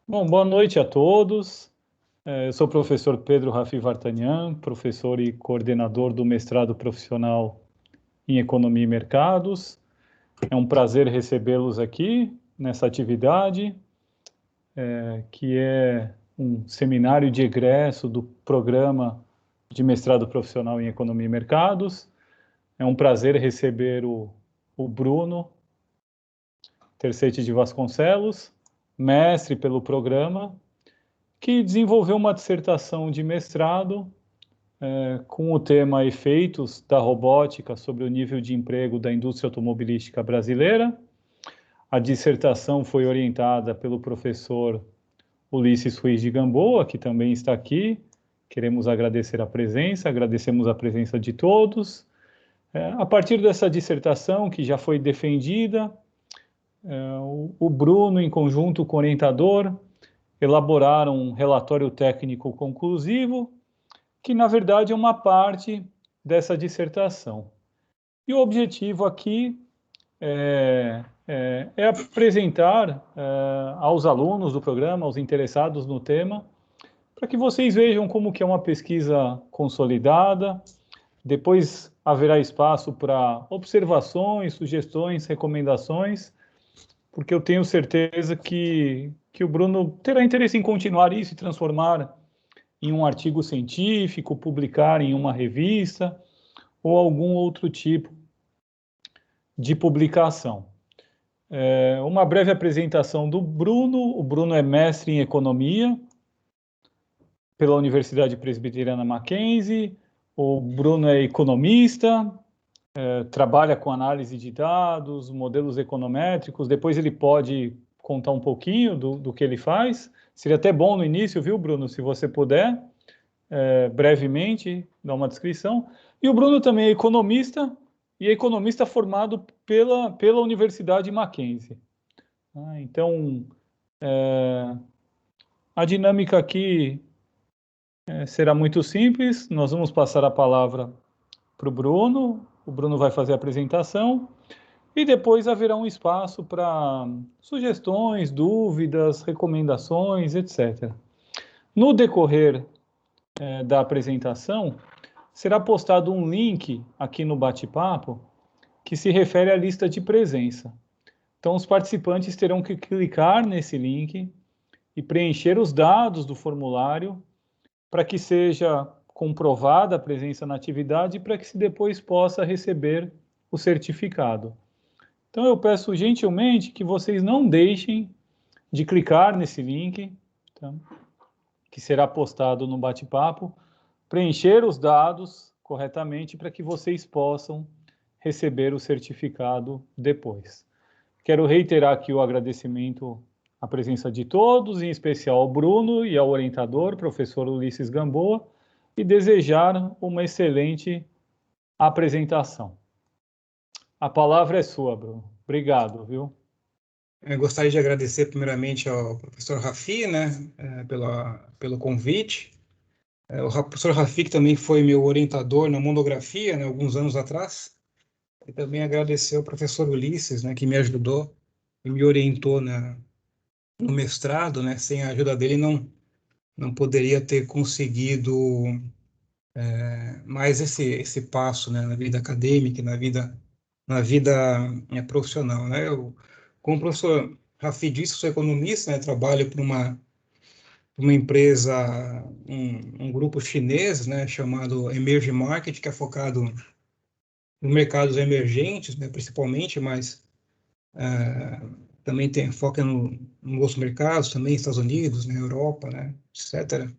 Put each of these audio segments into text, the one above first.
Bom, boa noite a todos. Eu sou o professor Pedro Rafi Vartanian, professor e coordenador do mestrado profissional em Economia e Mercados. É um prazer recebê-los aqui nessa atividade, que é um seminário de egresso do programa de mestrado profissional em Economia e Mercados. É um prazer receber o Bruno Tercetti de Vasconcelos, mestre pelo programa, que desenvolveu uma dissertação de mestrado com o tema Efeitos da Robótica sobre o nível de emprego da indústria automobilística brasileira. A dissertação foi orientada pelo professor Ulisses Ruiz de Gamboa, que também está aqui. Queremos agradecer a presença, agradecemos a presença de todos. A partir dessa dissertação, que já foi defendida, o Bruno, em conjunto com o orientador, elaboraram um relatório técnico conclusivo, que na verdade é uma parte dessa dissertação. E o objetivo aqui é apresentar aos alunos do programa, aos interessados no tema, para que vocês vejam como que é uma pesquisa consolidada. Depois haverá espaço para observações, sugestões, recomendações, porque eu tenho certeza que o Bruno terá interesse em continuar isso e transformar em um artigo científico, publicar em uma revista ou algum outro tipo de publicação. Uma breve apresentação do Bruno. O Bruno é mestre em economia pela Universidade Presbiteriana Mackenzie. O Bruno é economista, trabalha com análise de dados, modelos econométricos. Depois ele pode contar um pouquinho do que ele faz. Seria até bom no início, viu, Bruno, se você puder, brevemente, dar uma descrição. E o Bruno também é economista, e é economista formado pela Universidade Mackenzie. Então, a dinâmica aqui será muito simples. Nós vamos passar a palavra para o Bruno. O Bruno vai fazer a apresentação e depois haverá um espaço para sugestões, dúvidas, recomendações, etc. No decorrer da apresentação, será postado um link aqui no bate-papo que se refere à lista de presença. Então, os participantes terão que clicar nesse link e preencher os dados do formulário para que seja comprovada a presença na atividade e para que se depois possa receber o certificado. Então, eu peço gentilmente que vocês não deixem de clicar nesse link, tá? Que será postado no bate-papo, preencher os dados corretamente para que vocês possam receber o certificado depois. Quero reiterar aqui o agradecimento à presença de todos, em especial ao Bruno e ao orientador, professor Ulisses Gamboa, e desejar uma excelente apresentação. A palavra é sua, Bruno. Obrigado, viu? Eu gostaria de agradecer primeiramente ao professor Rafi, né, pelo convite. O professor Rafi, que também foi meu orientador na monografia, né, alguns anos atrás. E também agradecer ao professor Ulisses, né, que me ajudou e me orientou no mestrado, né. Sem a ajuda dele, não poderia ter conseguido mais esse passo, né, na vida acadêmica, na vida profissional, né. Como o professor Rafi disse, sou economista, né, trabalho para uma empresa, um grupo chinês, né, chamado Emerging Market, que é focado nos mercados emergentes, né, principalmente, mas também tem foco em outros mercados, também Estados Unidos, né, Europa, né, etc.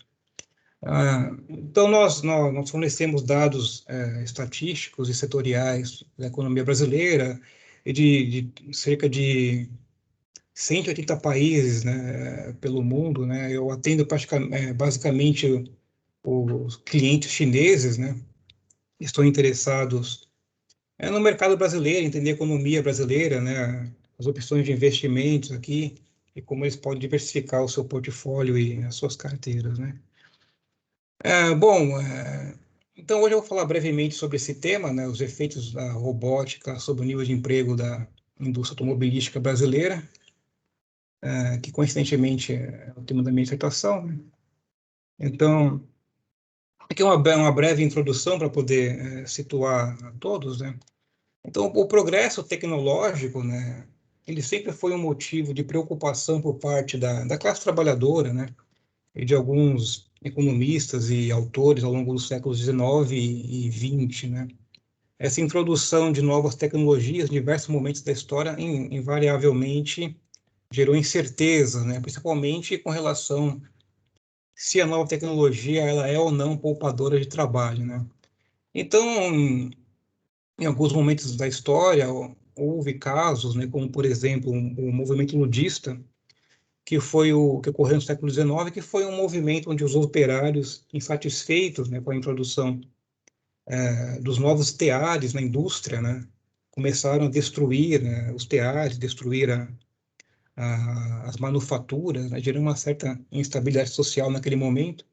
Então, nós fornecemos dados estatísticos e setoriais da economia brasileira e de cerca de 180 países, né, pelo mundo, né. Eu atendo basicamente os clientes chineses, né, estão interessados no mercado brasileiro, entender a economia brasileira, né, as opções de investimentos aqui e como eles podem diversificar o seu portfólio e as suas carteiras, né. Bom, então hoje eu vou falar brevemente sobre esse tema, né, os efeitos da robótica sobre o nível de emprego da indústria automobilística brasileira. que coincidentemente é o tema da minha dissertação, né? Então, aqui é uma breve introdução para poder situar a todos, né? Então, o progresso tecnológico, né, ele sempre foi um motivo de preocupação por parte da classe trabalhadora, né, e de alguns economistas e autores ao longo dos séculos XIX e XX, né. Essa introdução de novas tecnologias em diversos momentos da história, invariavelmente, gerou incerteza, né, principalmente com relação se a nova tecnologia ela é ou não poupadora de trabalho, né. Então, em alguns momentos da história, houve casos, né, como, por exemplo, o movimento ludista, que foi o que ocorreu no século XIX, que foi um movimento onde os operários, insatisfeitos, né, com a introdução dos novos teares na indústria, né, começaram a destruir, né, os teares, destruir as manufaturas, né, gerando uma certa instabilidade social naquele momento.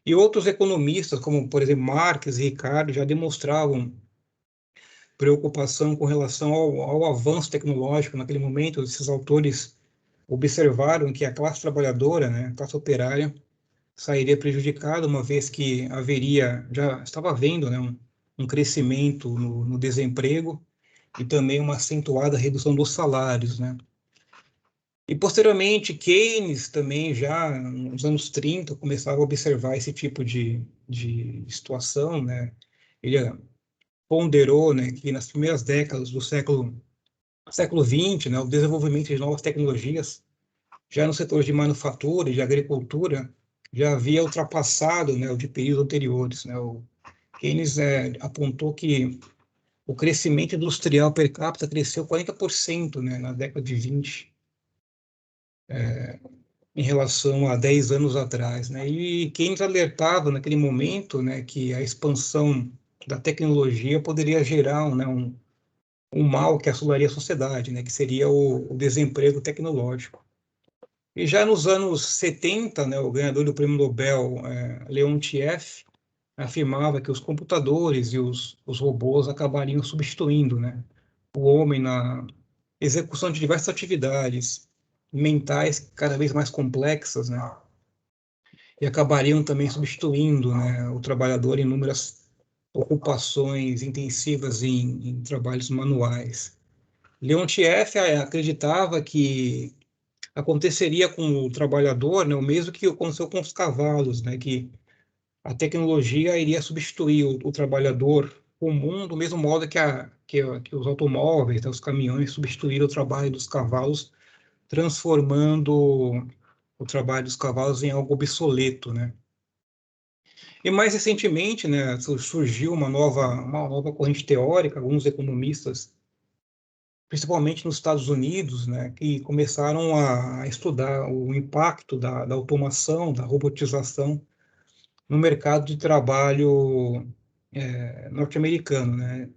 E outros economistas, como, por exemplo, Marx e Ricardo, já demonstravam preocupação com relação ao avanço tecnológico naquele momento. Esses autores observaram que a classe trabalhadora, né, a classe operária, sairia prejudicada, uma vez que haveria, já estava havendo, né, um crescimento no desemprego e também uma acentuada redução dos salários, né. E, posteriormente, Keynes também, já nos anos 30, começava a observar esse tipo de situação, né. Ele ponderou, né, que nas primeiras décadas do século XX, né, o desenvolvimento de novas tecnologias, já no setor de manufatura e de agricultura, já havia ultrapassado, né, o de períodos anteriores, né. O Keynes apontou que o crescimento industrial per capita cresceu 40%, né, na década de 20, em relação a 10 anos atrás, né. E Keynes alertava naquele momento, né, que a expansão da tecnologia poderia gerar, né, um mal que assolaria a sociedade, né, que seria o desemprego tecnológico. E já nos anos 70, né, o ganhador do prêmio Nobel, Leontiev, afirmava que os computadores e os robôs acabariam substituindo, né, o homem na execução de diversas atividades mentais cada vez mais complexas, né, e acabariam também substituindo, né, o trabalhador em inúmeras ocupações intensivas em trabalhos manuais. Leontiev acreditava que aconteceria com o trabalhador, né, o mesmo que aconteceu com os cavalos, né, que a tecnologia iria substituir o trabalhador comum do mesmo modo que os automóveis, né, os caminhões substituíram o trabalho dos cavalos, transformando o trabalho dos cavalos em algo obsoleto, né. E mais recentemente, né, surgiu uma nova corrente teórica, alguns economistas principalmente nos Estados Unidos, né, que começaram a estudar o impacto da automação, da robotização no mercado de trabalho norte-americano, né.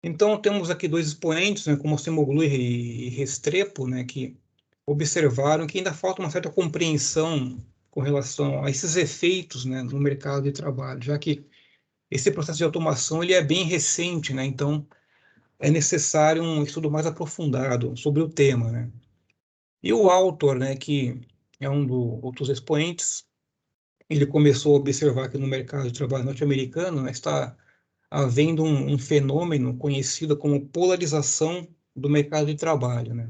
Então, temos aqui dois expoentes, né, como Acemoglu e Restrepo, né, que observaram que ainda falta uma certa compreensão com relação a esses efeitos, né, no mercado de trabalho, já que esse processo de automação ele é bem recente, né, então é necessário um estudo mais aprofundado sobre o tema, né. E o autor, né, que é um dos outros expoentes, ele começou a observar que no mercado de trabalho norte-americano, né, está havendo um fenômeno conhecido como polarização do mercado de trabalho, né,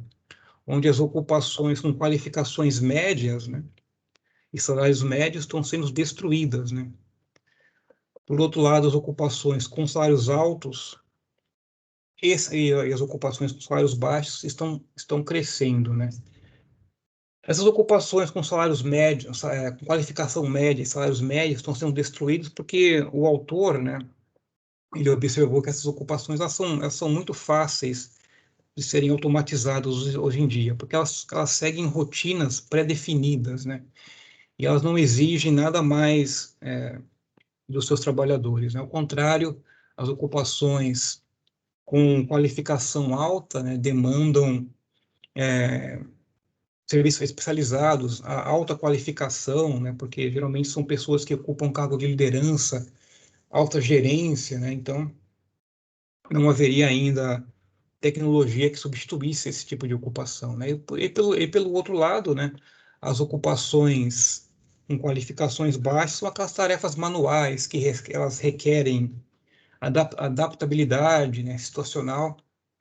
onde as ocupações com qualificações médias, né, e salários médios estão sendo destruídas, né. Por outro lado, as ocupações com salários altos e as ocupações com salários baixos estão crescendo, né. Essas ocupações com salários médios, com qualificação média e salários médios estão sendo destruídos porque o autor, né, ele observou que essas ocupações elas são muito fáceis de serem automatizadas hoje em dia, porque elas seguem rotinas pré-definidas, né, e elas não exigem nada mais dos seus trabalhadores, né. Ao contrário, as ocupações com qualificação alta, né, demandam serviços especializados, a alta qualificação, né, porque geralmente são pessoas que ocupam cargo de liderança, alta gerência, né, então não haveria ainda tecnologia que substituísse esse tipo de ocupação, né? E pelo outro lado, né, as ocupações com qualificações baixas são aquelas tarefas manuais que elas requerem adaptabilidade, né, situacional,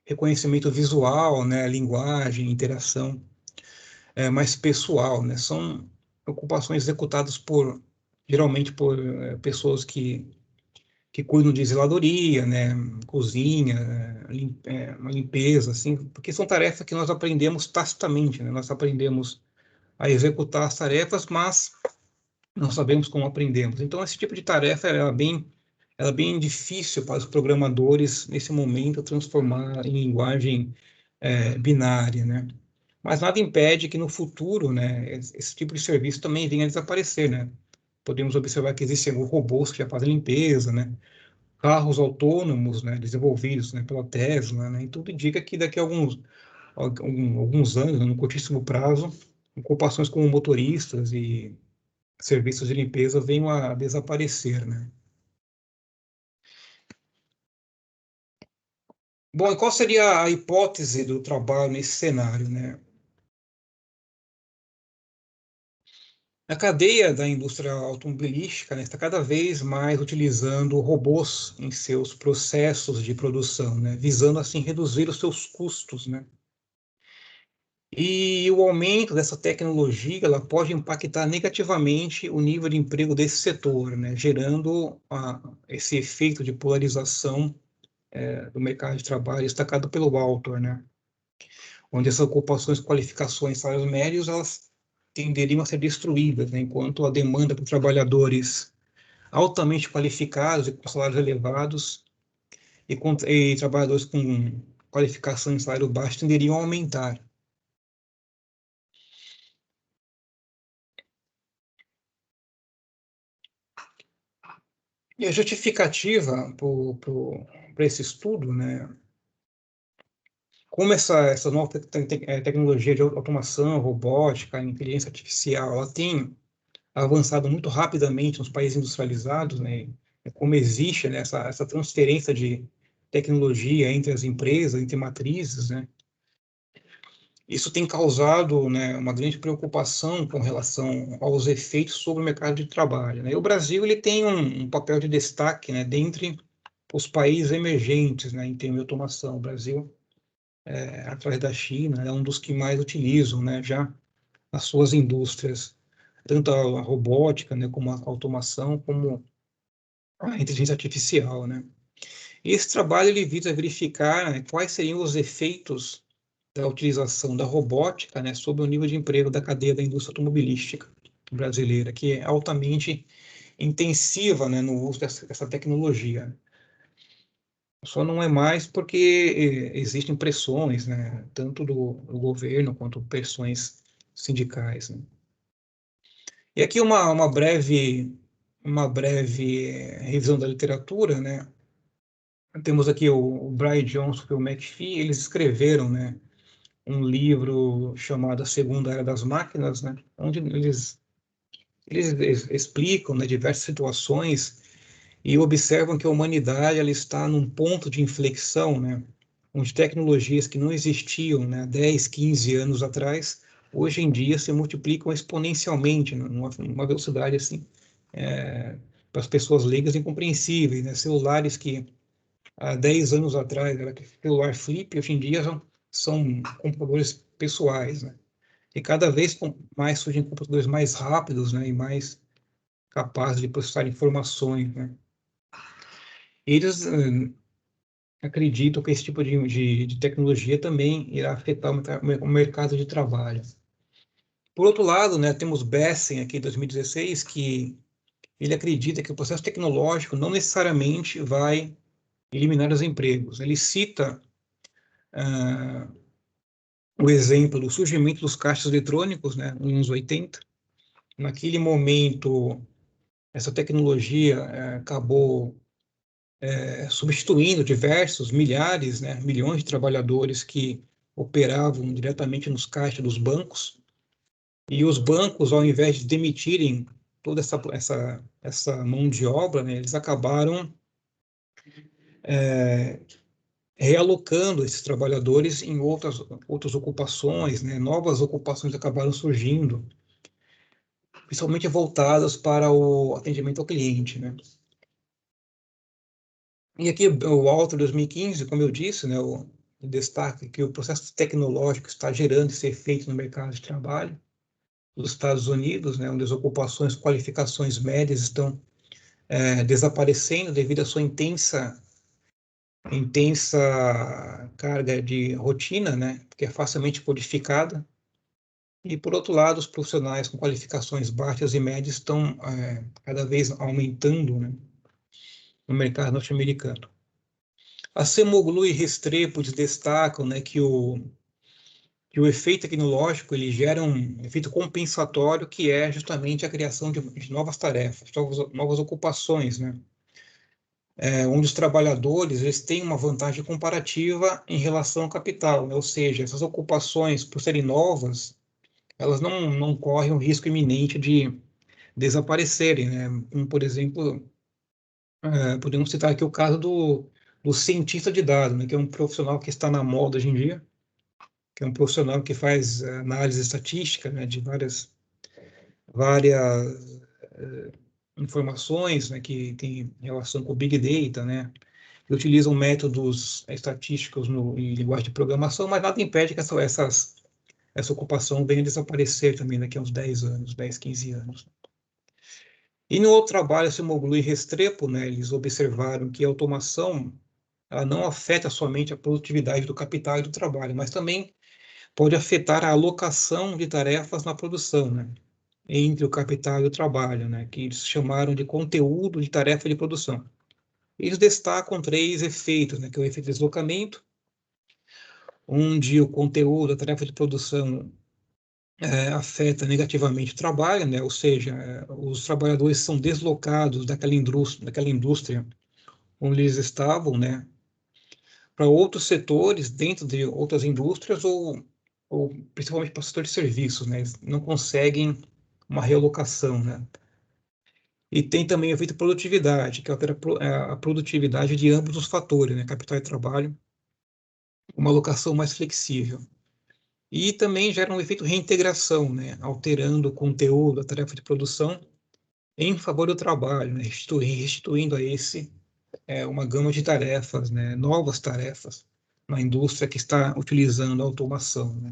reconhecimento visual, né, linguagem, interação mais pessoal, né? São ocupações executadas geralmente por pessoas que cuidam de zeladoria, né, cozinha, uma limpeza, assim, porque são tarefas que nós aprendemos tacitamente, né? Nós aprendemos a executar as tarefas, mas não sabemos como aprendemos. Então, esse tipo de tarefa ela é bem difícil para os programadores, nesse momento, transformar em linguagem binária, né? Mas nada impede que no futuro, né, esse tipo de serviço também venha a desaparecer, né? Podemos observar que existem robôs que já fazem limpeza, né? Carros autônomos, né, desenvolvidos, né, pela Tesla, né? E tudo indica que daqui a alguns anos, né, no curtíssimo prazo, ocupações como motoristas e serviços de limpeza venham a desaparecer, né? Bom, e qual seria a hipótese do trabalho nesse cenário, né? A cadeia da indústria automobilística, né, está cada vez mais utilizando robôs em seus processos de produção, né, visando assim reduzir os seus custos, né? E o aumento dessa tecnologia, ela pode impactar negativamente o nível de emprego desse setor, né, gerando esse efeito de polarização do mercado de trabalho destacado pelo autor, né, onde essas ocupações, qualificações, salários médios, elas tenderiam a ser destruídas, né, enquanto a demanda por trabalhadores altamente qualificados e com salários elevados e trabalhadores com qualificação em salário baixo tenderiam a aumentar. E a justificativa para esse estudo, né, como essa nova tecnologia de automação, robótica, inteligência artificial, ela tem avançado muito rapidamente nos países industrializados, né, como existe, né, essa transferência de tecnologia entre as empresas, entre matrizes, né, isso tem causado, né, uma grande preocupação com relação aos efeitos sobre o mercado de trabalho, né? E o Brasil ele tem um papel de destaque, né, dentre os países emergentes, né, em termos de automação. O Brasil, através da China, é um dos que mais utilizam, né, já as suas indústrias, tanto a robótica, né, como a automação, como a inteligência artificial, né? E esse trabalho ele visa verificar, né, quais seriam os efeitos da utilização da robótica, né, sobre o nível de emprego da cadeia da indústria automobilística brasileira, que é altamente intensiva, né, no uso dessa tecnologia. Só não é mais porque existem pressões, né, tanto do governo quanto pressões sindicais, né. E aqui uma breve revisão da literatura, né. Temos aqui o Brian Johnson e o McPhee, eles escreveram, né, um livro chamado A Segunda Era das Máquinas, né, onde eles explicam, né, diversas situações e observam que a humanidade ela está num ponto de inflexão, né, onde tecnologias que não existiam, né, 10, 15 anos atrás, hoje em dia se multiplicam exponencialmente, né, numa velocidade assim, para as pessoas leigas incompreensíveis, né, celulares que há 10 anos atrás era celular flip, hoje em dia são computadores pessoais, né? E cada vez mais surgem computadores mais rápidos, né, e mais capazes de processar informações, né? Eles acreditam que esse tipo de tecnologia também irá afetar o mercado de trabalho. Por outro lado, né, temos Bessem aqui, em 2016, que ele acredita que o processo tecnológico não necessariamente vai eliminar os empregos. Ele cita o exemplo do surgimento dos caixas eletrônicos, né, nos anos 80. Naquele momento, essa tecnologia acabou substituindo diversos milhares, né, milhões de trabalhadores que operavam diretamente nos caixas dos bancos. E os bancos, ao invés de demitirem toda essa mão de obra, né, eles acabaram realocando esses trabalhadores em outras ocupações, né? Novas ocupações acabaram surgindo, principalmente voltadas para o atendimento ao cliente, né? E aqui o Alto 2015, como eu disse, né, o destaque que o processo tecnológico está gerando esse efeito no mercado de trabalho dos Estados Unidos, né, onde as ocupações, qualificações médias estão desaparecendo devido à sua intensa carga de rotina, né, que é facilmente codificada. E, por outro lado, os profissionais com qualificações baixas e médias estão cada vez aumentando, né, no mercado norte-americano. A Semoglu e Restrepo destacam, né, que o efeito tecnológico ele gera um efeito compensatório, que é justamente a criação de novas tarefas, novas ocupações, né? Onde os trabalhadores eles têm uma vantagem comparativa em relação ao capital, né? Ou seja, essas ocupações, por serem novas, elas não correm o risco iminente de desaparecerem, né? Como, por exemplo, podemos citar aqui o caso do cientista de dados, né? Que é um profissional que está na moda hoje em dia, que é um profissional que faz análise estatística, né, de várias informações, né, que tem relação com o Big Data, né, que utilizam métodos estatísticos em linguagem de programação, mas nada impede que essa ocupação venha a desaparecer também daqui a uns 10 anos, 10, 15 anos. E no outro trabalho, Semoglu e Restrepo, né, eles observaram que a automação ela não afeta somente a produtividade do capital e do trabalho, mas também pode afetar a alocação de tarefas na produção, né, entre o capital e o trabalho, né, que eles chamaram de conteúdo de tarefa de produção. Eles destacam três efeitos, né, que é o efeito de deslocamento, onde o conteúdo, a tarefa de produção afeta negativamente o trabalho, né, ou seja, os trabalhadores são deslocados daquela indústria onde eles estavam, né, para outros setores dentro de outras indústrias ou principalmente para o setor de serviços, né? Eles não conseguem uma realocação, né? E tem também o efeito produtividade, que altera a produtividade de ambos os fatores, né? Capital e trabalho, uma alocação mais flexível. E também gera um efeito reintegração, né? Alterando o conteúdo, a tarefa de produção em favor do trabalho, né? Restituindo a esse uma gama de tarefas, né? Novas tarefas na indústria que está utilizando a automação, né?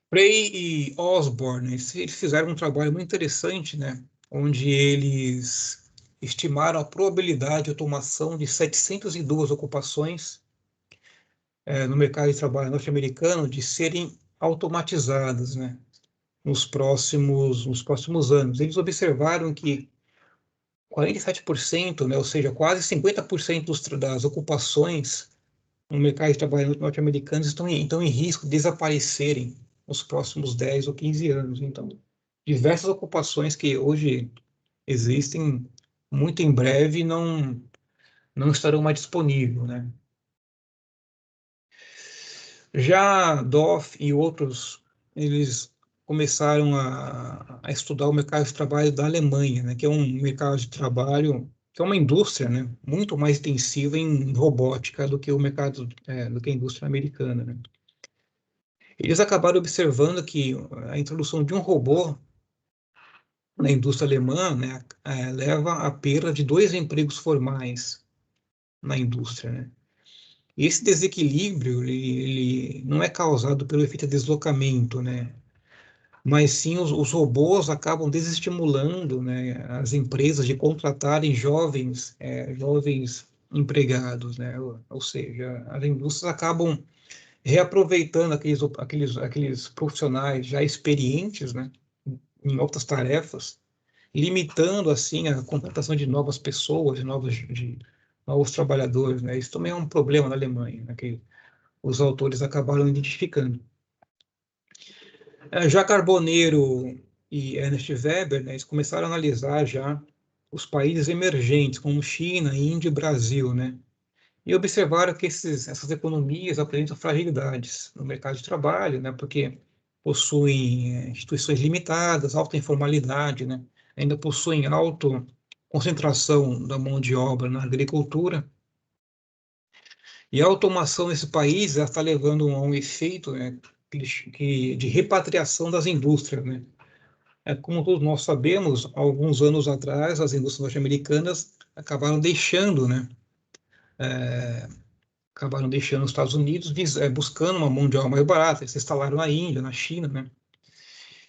Frey e Osborne, eles fizeram um trabalho muito interessante, né? Onde eles estimaram a probabilidade de automação de 702 ocupações no mercado de trabalho norte-americano de serem automatizadas, né? Nos próximos anos. Eles observaram que 47%, né? Ou seja, quase 50% das ocupações no mercado de trabalho norte-americano estão em risco de desaparecerem nos próximos 10 ou 15 anos. Então, diversas ocupações que hoje existem, muito em breve não estarão mais disponíveis, né? Já Doff e outros, eles começaram a estudar o mercado de trabalho da Alemanha, né? Que é um mercado de trabalho, que é uma indústria, né? Muito mais intensiva em robótica do que do que a indústria americana, né? Eles acabaram observando que a introdução de um robô na indústria alemã, né, leva à perda de 2 empregos formais na indústria, né? E esse desequilíbrio ele não é causado pelo efeito de deslocamento, né? Mas sim os robôs acabam desestimulando, né, as empresas de contratarem jovens empregados, né? Ou seja, as indústrias acabam reaproveitando aqueles profissionais já experientes, né, em outras tarefas, limitando assim a contratação de novas pessoas, de novos trabalhadores, né? Isso também é um problema na Alemanha, né, que os autores acabaram identificando. Já Carboneiro e Ernest Weber, né, eles começaram a analisar já os países emergentes, como China, Índia e Brasil, né? E observaram que essas economias apresentam fragilidades no mercado de trabalho, né? Porque possuem instituições limitadas, alta informalidade, né? Ainda possuem alta concentração da mão de obra na agricultura. E a automação nesse país está levando a um efeito, né, de repatriação das indústrias, né? Como todos nós sabemos, alguns anos atrás, as indústrias norte-americanas acabaram deixando, né, acabaram deixando os Estados Unidos buscando uma mão de obra mais barata. Eles se instalaram na Índia, na China, né?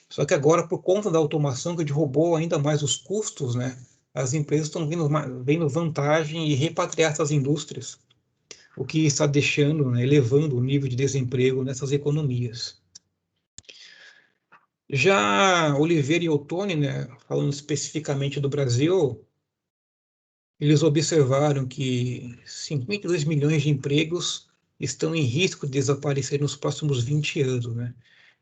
Só que agora, por conta da automação que derrubou ainda mais os custos, né, as empresas estão vendo vantagem em repatriar essas indústrias, o que está deixando, né, elevando o nível de desemprego nessas economias. Já Oliveira e Ottoni, né, falando especificamente do Brasil, eles observaram que 52 milhões de empregos estão em risco de desaparecer nos próximos 20 anos, né?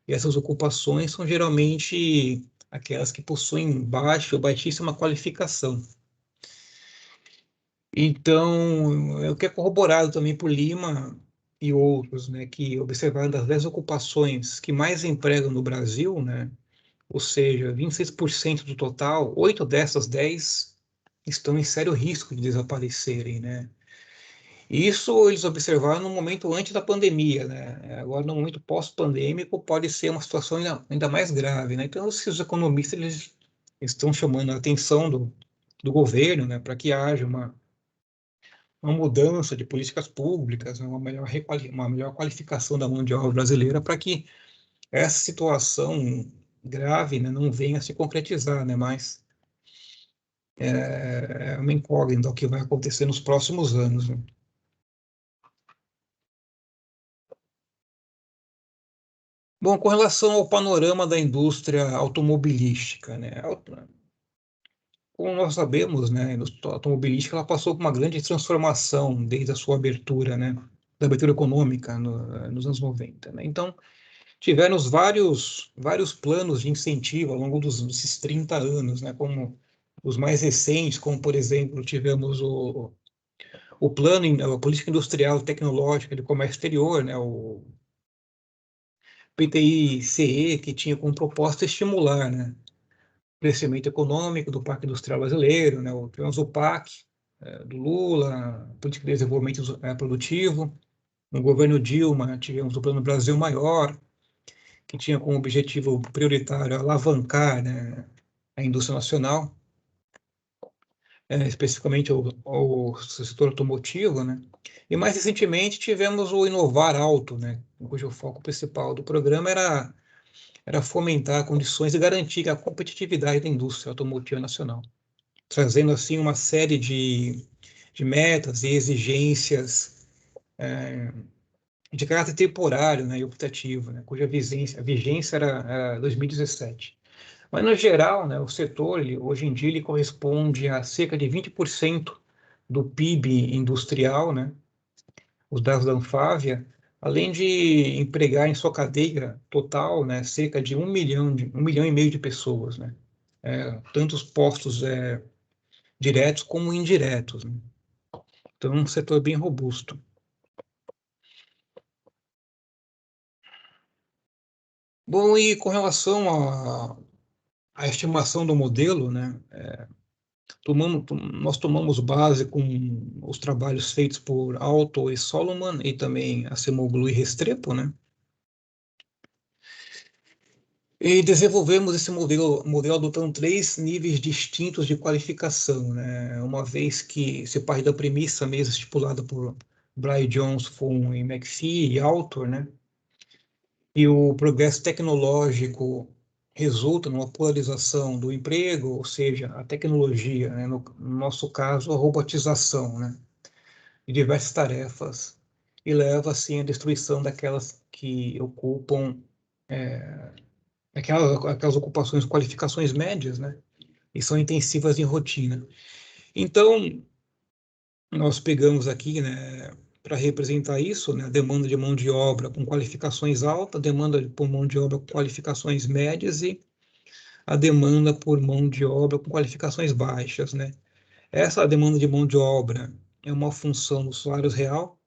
E essas ocupações são geralmente aquelas que possuem baixa ou baixíssima qualificação. Então, é o que é corroborado também por Lima e outros, né, que observaram das 10 ocupações que mais empregam no Brasil, né, ou seja, 26% do total, 8 dessas 10 estão em sério risco de desaparecerem, né? Isso eles observaram no momento antes da pandemia, né? Agora, no momento pós-pandêmico, pode ser uma situação ainda mais grave, né? Então, os economistas eles estão chamando a atenção do governo, né, para que haja uma mudança de políticas públicas, né, uma melhor qualificação da mão de obra brasileira para que essa situação grave, né, não venha a se concretizar, né? Mas é uma incógnita o que vai acontecer nos próximos anos, né? Bom, com relação ao panorama da indústria automobilística, né? Como nós sabemos, né, a indústria automobilística ela passou por uma grande transformação desde a sua abertura, né, da abertura econômica nos anos 90, né? Então, tiveram vários planos de incentivo ao longo desses 30 anos, né, como os mais recentes, como, por exemplo, tivemos o plano, a política industrial e tecnológica de comércio exterior, né, o PTI-CE, que tinha como proposta estimular, né, o crescimento econômico do Parque Industrial Brasileiro, né, tivemos o PAC, do Lula, Política de Desenvolvimento Produtivo. No governo Dilma, tivemos o Plano Brasil Maior, que tinha como objetivo prioritário alavancar, né, a indústria nacional, especificamente o setor automotivo, né? E mais recentemente tivemos o Inovar Alto, né, cujo foco principal do programa era fomentar condições e garantir a competitividade da indústria automotiva nacional, trazendo assim uma série de metas e exigências de caráter temporário, né, e optativo, né, cuja vigência era 2017. Mas, no geral, né, o setor, hoje em dia, ele corresponde a cerca de 20% do PIB industrial, né, os dados da Anfávia, além de empregar em sua cadeia total, né, cerca de 1,5 milhão de pessoas, né, tanto os postos diretos como indiretos, né. Então, é um setor bem robusto. Bom, e com relação à estimação do modelo, né, nós tomamos base com os trabalhos feitos por Alto e Solomon e também Acemoglu e Restrepo, né? E desenvolvemos esse modelo adotando 3 níveis distintos de qualificação, né? Uma vez que se parte da premissa mesmo estipulada por Brian Jones, Fung e McPhee e Autor, né? E o progresso tecnológico resulta numa polarização do emprego, ou seja, a tecnologia, né? No nosso caso, a robotização, né, de diversas tarefas, e leva, assim, à destruição daquelas que ocupam aquelas ocupações, qualificações médias, né, e são intensivas em rotina. Então, nós pegamos aqui, né, para representar isso, né, a demanda de mão de obra com qualificações altas, a demanda por mão de obra com qualificações médias e a demanda por mão de obra com qualificações baixas, né? Essa demanda de mão de obra é uma função do salário real,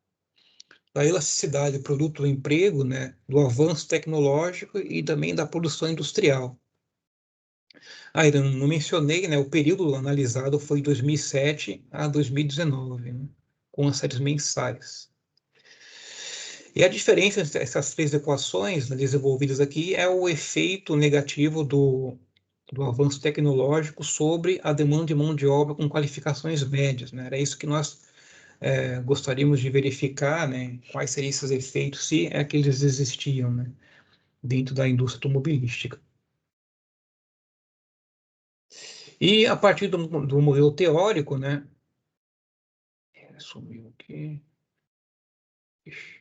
da elasticidade do produto do emprego, né, do avanço tecnológico e também da produção industrial. Eu não mencionei, né, o período analisado foi de 2007 a 2019, né, com as séries mensais. E a diferença entre essas três equações, né, desenvolvidas aqui é o efeito negativo do avanço tecnológico sobre a demanda de mão de obra com qualificações médias, né? Era isso que nós gostaríamos de verificar, né? Quais seriam esses efeitos, se é que eles existiam, né? Dentro da indústria automobilística. E a partir do modelo teórico, né? Sumiu aqui. Ixi.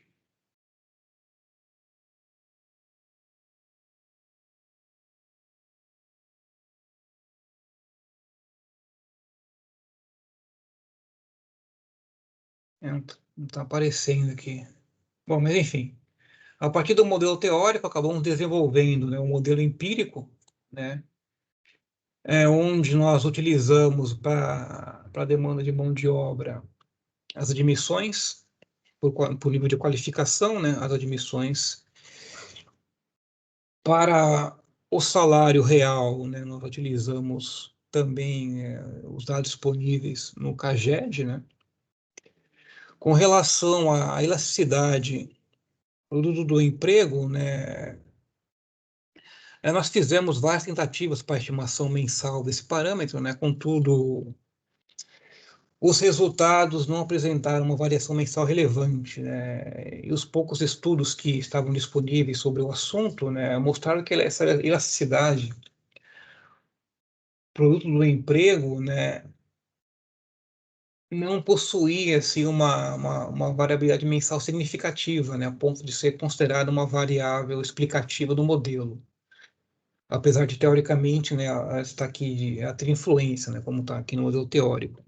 Não está aparecendo aqui. Bom, mas enfim. A partir do modelo teórico, acabamos desenvolvendo, né, um modelo empírico, né, onde nós utilizamos para a demanda de mão de obra as admissões por nível de qualificação, né, as admissões para o salário real, né, nós utilizamos também os dados disponíveis no CAGED, né. Com relação à elasticidade do emprego, né, nós fizemos várias tentativas para a estimação mensal desse parâmetro, né? Contudo, os resultados não apresentaram uma variação mensal relevante, né? E os poucos estudos que estavam disponíveis sobre o assunto, né, mostraram que essa elasticidade, produto do emprego, né, não possuía assim, uma variabilidade mensal significativa, né, a ponto de ser considerada uma variável explicativa do modelo. Apesar de, teoricamente, né, está aqui, ter influência, né, como está aqui no modelo teórico.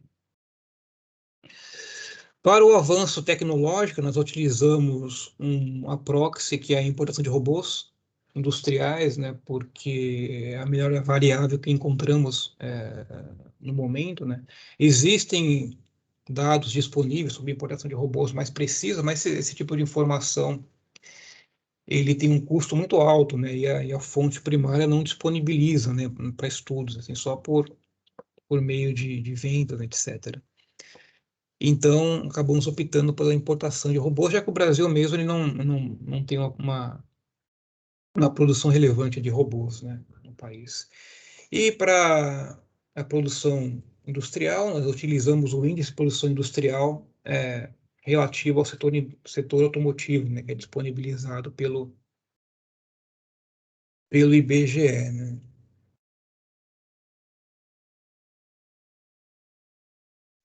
Para o avanço tecnológico, nós utilizamos uma proxy, que é a importação de robôs industriais, né, porque é a melhor variável que encontramos no momento, né. Existem dados disponíveis sobre importação de robôs mais precisos, mas esse tipo de informação ele tem um custo muito alto, né, e a fonte primária não disponibiliza, né, para estudos, assim, só por meio de vendas, etc. Então, acabamos optando pela importação de robôs, já que o Brasil mesmo ele não tem uma produção relevante de robôs, né, no país. E para a produção industrial, nós utilizamos o índice de produção industrial relativo ao setor automotivo, né, que é disponibilizado pelo IBGE, né.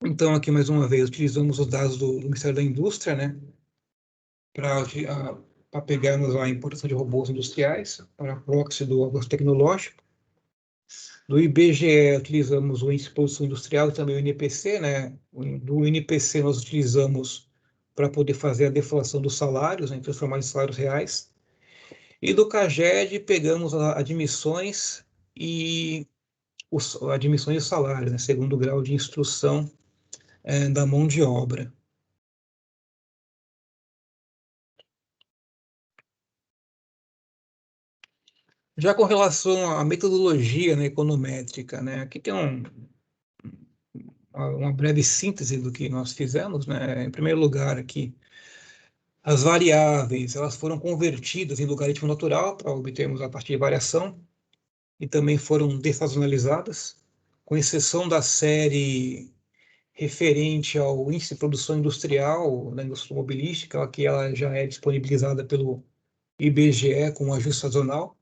Então, aqui mais uma vez, utilizamos os dados do Ministério da Indústria, né, para pegarmos a importação de robôs industriais, para a proxy do avanço tecnológico. Do IBGE, utilizamos o Índice de Produção Industrial e também o INPC, né? Do INPC, nós utilizamos para poder fazer a deflação dos salários, né, transformar em salários reais. E do CAGED, pegamos as admissões e admissões e salários, né, segundo grau de instrução da mão de obra. Já com relação à metodologia, né, econométrica, né, aqui tem uma breve síntese do que nós fizemos, né. Em primeiro lugar, aqui, as variáveis elas foram convertidas em logaritmo natural para obtermos a taxa de variação e também foram desazonalizadas, com exceção da série referente ao índice de produção industrial da indústria automobilística, que ela já é disponibilizada pelo IBGE com um ajuste sazonal.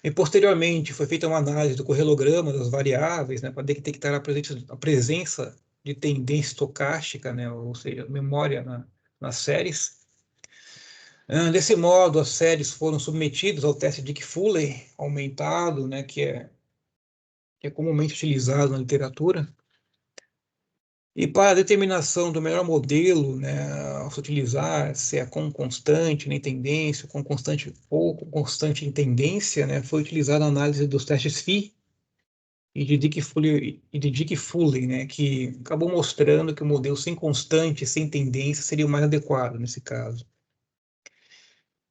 E posteriormente foi feita uma análise do correlograma das variáveis, né, para detectar a presença de tendência estocástica, né, ou seja, memória nas séries. Desse modo, as séries foram submetidas ao teste de Dick-Fuller aumentado, né, que é comumente utilizado na literatura. E para a determinação do melhor modelo, né, a se utilizar, se é com constante em tendência, com constante ou com constante em tendência, né, foi utilizada a análise dos testes Phi, e de Dick Foley, né, que acabou mostrando que o modelo sem constante, sem tendência, seria o mais adequado nesse caso.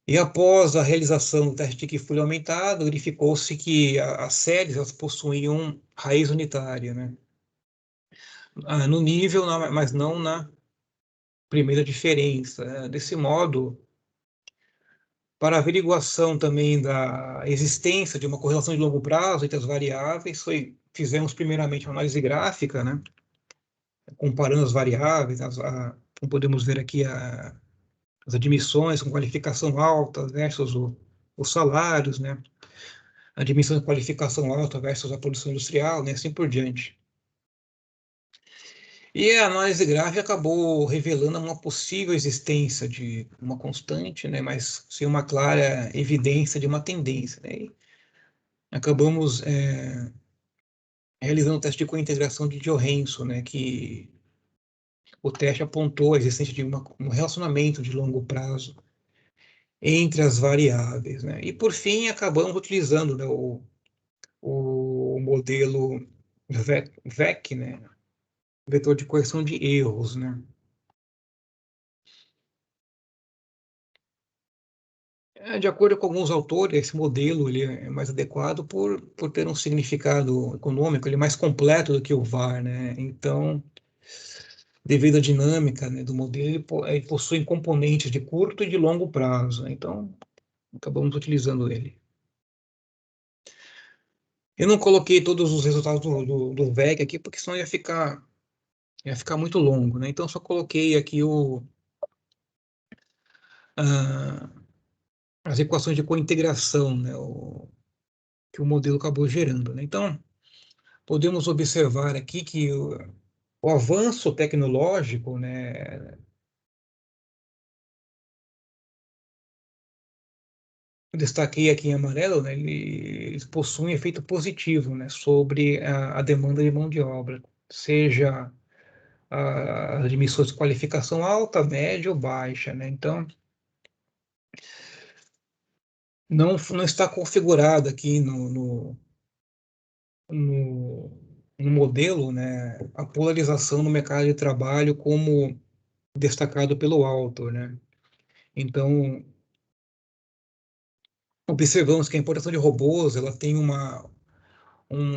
E após a realização do teste de Dick Foley aumentado, verificou-se que as séries elas possuíam raiz unitária, né, no nível, mas não na primeira diferença, né. Desse modo, para averiguação também da existência de uma correlação de longo prazo entre as variáveis, fizemos primeiramente uma análise gráfica, né, comparando as variáveis, como podemos ver aqui, as admissões com qualificação alta versus os salários, né, admissão de qualificação alta versus a produção industrial, né, assim por diante. E a análise gráfica acabou revelando uma possível existência de uma constante, né, mas sem uma clara evidência de uma tendência, né. E acabamos realizando o teste de cointegração de Johansson, né, que o teste apontou a existência de um relacionamento de longo prazo entre as variáveis, né. E por fim acabamos utilizando, né, o modelo VEC, né, vetor de correção de erros, né. De acordo com alguns autores, esse modelo ele é mais adequado por ter um significado econômico, ele é mais completo do que o VAR, né? Então, devido à dinâmica, né, do modelo, ele possui componentes de curto e de longo prazo, né? Então, acabamos utilizando ele. Eu não coloquei todos os resultados do VEG aqui, porque senão ia ficar muito longo, né? Então, só coloquei aqui ah, as equações de cointegração, né? Que o modelo acabou gerando, né? Então, podemos observar aqui que o avanço tecnológico, né, eu destaquei aqui em amarelo, né, eles possuem efeito positivo, né, sobre a demanda de mão de obra, seja as admissões de qualificação alta, média ou baixa, né? Então, não está configurado aqui no, no modelo, né, a polarização no mercado de trabalho como destacado pelo autor, né? Então, observamos que a importação de robôs ela tem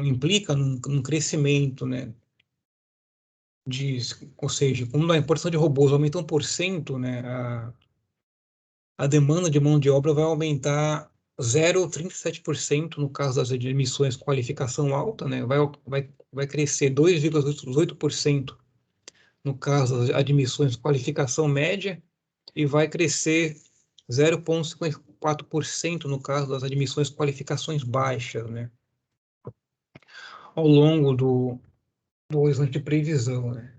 implica num crescimento, né, ou seja, quando a importação de robôs aumenta 1%, né, a demanda de mão de obra vai aumentar 0,37% no caso das admissões com qualificação alta, né, vai crescer 2,8% no caso das admissões com qualificação média e vai crescer 0,54% no caso das admissões com qualificações baixas, né, ao longo do horizonte de previsão, né?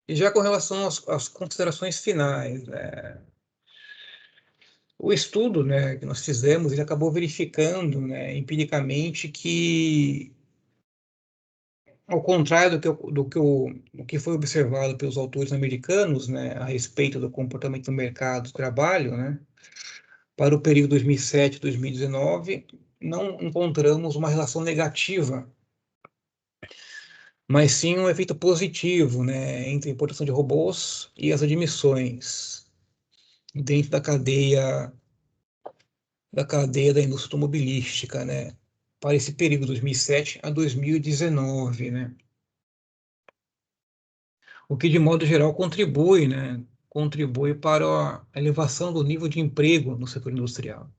E já com relação às considerações finais, né? O estudo, né, que nós fizemos, ele acabou verificando, né, empiricamente que, ao contrário do que foi observado pelos autores americanos, né, a respeito do comportamento do mercado de trabalho, né, para o período 2007 2019, não encontramos uma relação negativa, mas sim um efeito positivo, né, entre a importação de robôs e as admissões dentro da cadeia da indústria automobilística, né, para esse período 2007 a 2019, né, o que de modo geral contribui para a elevação do nível de emprego no setor industrial.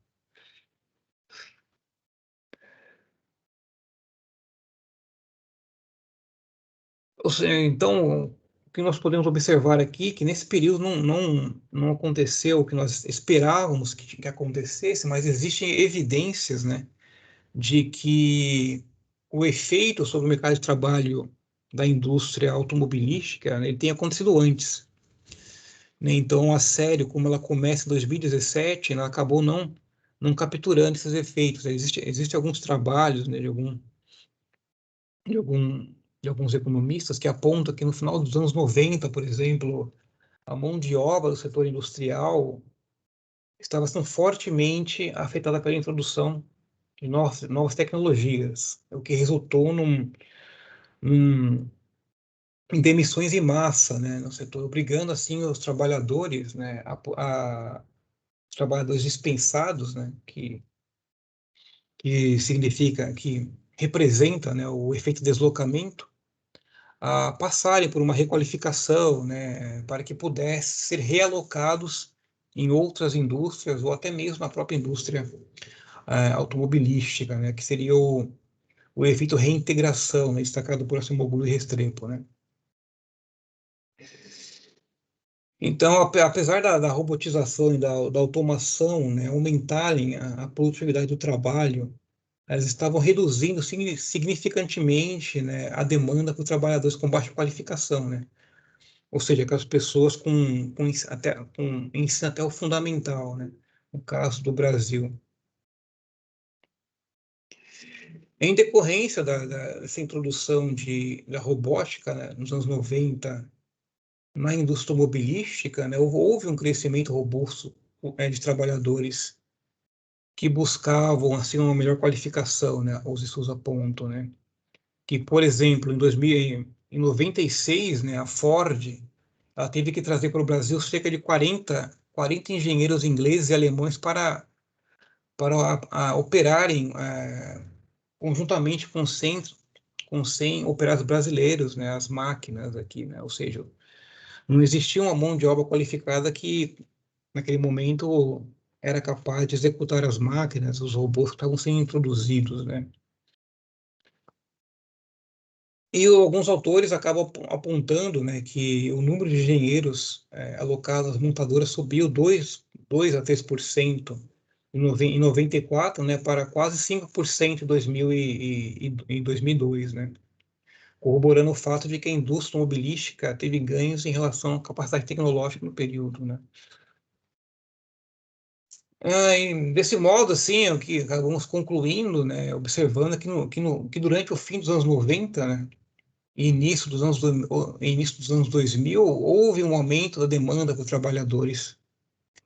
Ou seja, então, o que nós podemos observar aqui é que nesse período não aconteceu o que nós esperávamos que acontecesse, mas existem evidências, né, de que o efeito sobre o mercado de trabalho da indústria automobilística, né, ele tem acontecido antes, né? Então, a sério, como ela começa em 2017, ela acabou não capturando esses efeitos. Existe alguns trabalhos, né, de, algum, de alguns economistas que apontam que no final dos anos 90, por exemplo, a mão de obra do setor industrial estava sendo fortemente afetada pela introdução de novas tecnologias, o que resultou num, em demissões em massa, né, no setor, obrigando assim os trabalhadores, né, os trabalhadores dispensados, né, que significa que representa, né, o efeito deslocamento, a passarem por uma requalificação, né, para que pudessem ser realocados em outras indústrias ou até mesmo na própria indústria automobilística, né, que seria o efeito reintegração, né, destacado por Acemoglu e Restrepo, né. Então, apesar da robotização e da automação, né, aumentarem a produtividade do trabalho, elas estavam reduzindo significantemente, né, a demanda por trabalhadores com baixa qualificação, né? Ou seja, aquelas pessoas com ensino até o fundamental, né? No caso do Brasil. Em decorrência dessa introdução da robótica, né, nos anos 90, na indústria automobilística, né, houve um crescimento robusto de trabalhadores que buscavam assim uma melhor qualificação, né? Os estudos apontam, né? Que, por exemplo, em 96, né, a Ford, ela teve que trazer para o Brasil cerca de 40 engenheiros ingleses e alemães para operarem conjuntamente com 100 operários brasileiros, né, as máquinas aqui, né, ou seja, não existia uma mão de obra qualificada que, naquele momento, era capaz de executar as máquinas, os robôs que estavam sendo introduzidos, né. E alguns autores acabam apontando, né, que o número de engenheiros alocados às montadoras subiu 2 a 3% em 94, né, para quase 5% em 2002, né, corroborando o fato de que a indústria automobilística teve ganhos em relação à capacidade tecnológica no período, né. Desse modo, assim, o que acabamos concluindo, né, observando que durante o fim dos anos 90, né, e início dos anos 2000, houve um aumento da demanda por trabalhadores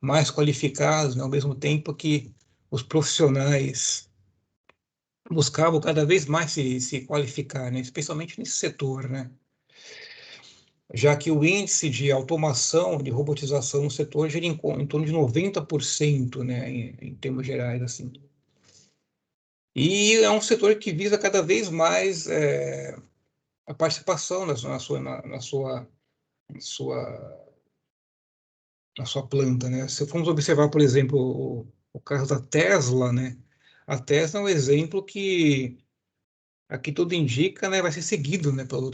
mais qualificados, né, ao mesmo tempo que os profissionais buscavam cada vez mais se qualificar, né, especialmente nesse setor, né, já que o índice de automação, de robotização no setor gira em torno de 90%, né, em termos gerais, assim. E é um setor que visa cada vez mais a participação na sua na sua planta, né? Se formos observar, por exemplo, o caso da Tesla, né? A Tesla é um exemplo que aqui tudo indica, né, vai ser seguido, né, pelas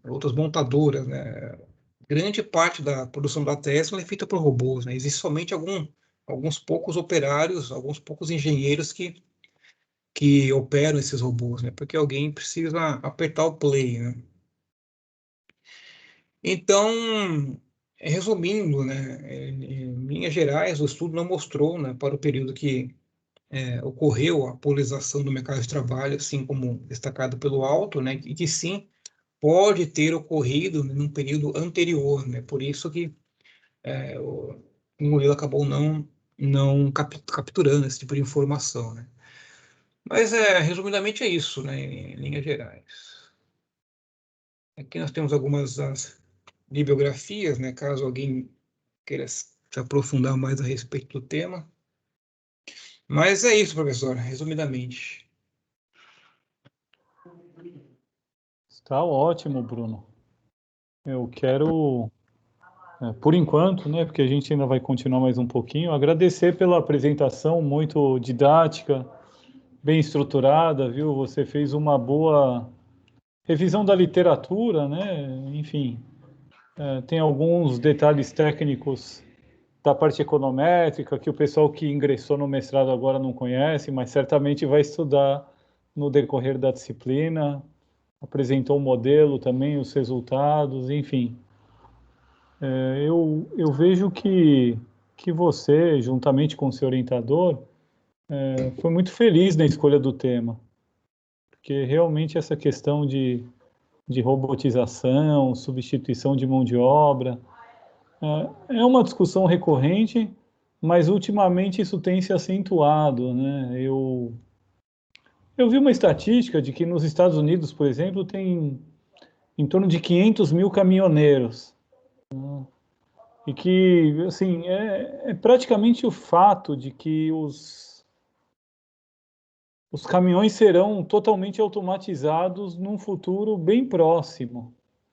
outras montadoras, né? Grande parte da produção da Tesla é feita por robôs, né? Existe somente alguns poucos operários, alguns poucos engenheiros que operam esses robôs, né? Porque alguém precisa apertar o play, né? Então, resumindo, né, em linhas gerais, o estudo não mostrou, né, para o período que ocorreu a polarização do mercado de trabalho, assim como destacado pelo autor, né, e que sim, pode ter ocorrido num período anterior, né, por isso que o Murilo acabou não capturando esse tipo de informação, né. Mas, resumidamente, é isso, né, em linhas gerais. Aqui nós temos algumas das bibliografias, né, caso alguém queira se aprofundar mais a respeito do tema. Mas é isso, professor, resumidamente. Está ótimo, Bruno. Eu quero, por enquanto, né, porque a gente ainda vai continuar mais um pouquinho, agradecer pela apresentação muito didática, bem estruturada, viu? Você fez uma boa revisão da literatura, né? Enfim, tem alguns detalhes técnicos da parte econométrica que o pessoal que ingressou no mestrado agora não conhece, mas certamente vai estudar no decorrer da disciplina. Apresentou o modelo também, os resultados, enfim. Eu vejo que você, juntamente com o seu orientador, foi muito feliz na escolha do tema, porque realmente essa questão de robotização, substituição de mão de obra, é uma discussão recorrente, mas ultimamente isso tem se acentuado, né? Eu vi uma estatística de que nos Estados Unidos, por exemplo, tem em torno de 500 mil caminhoneiros, e que, assim, é praticamente o fato de que os caminhões serão totalmente automatizados num futuro bem próximo.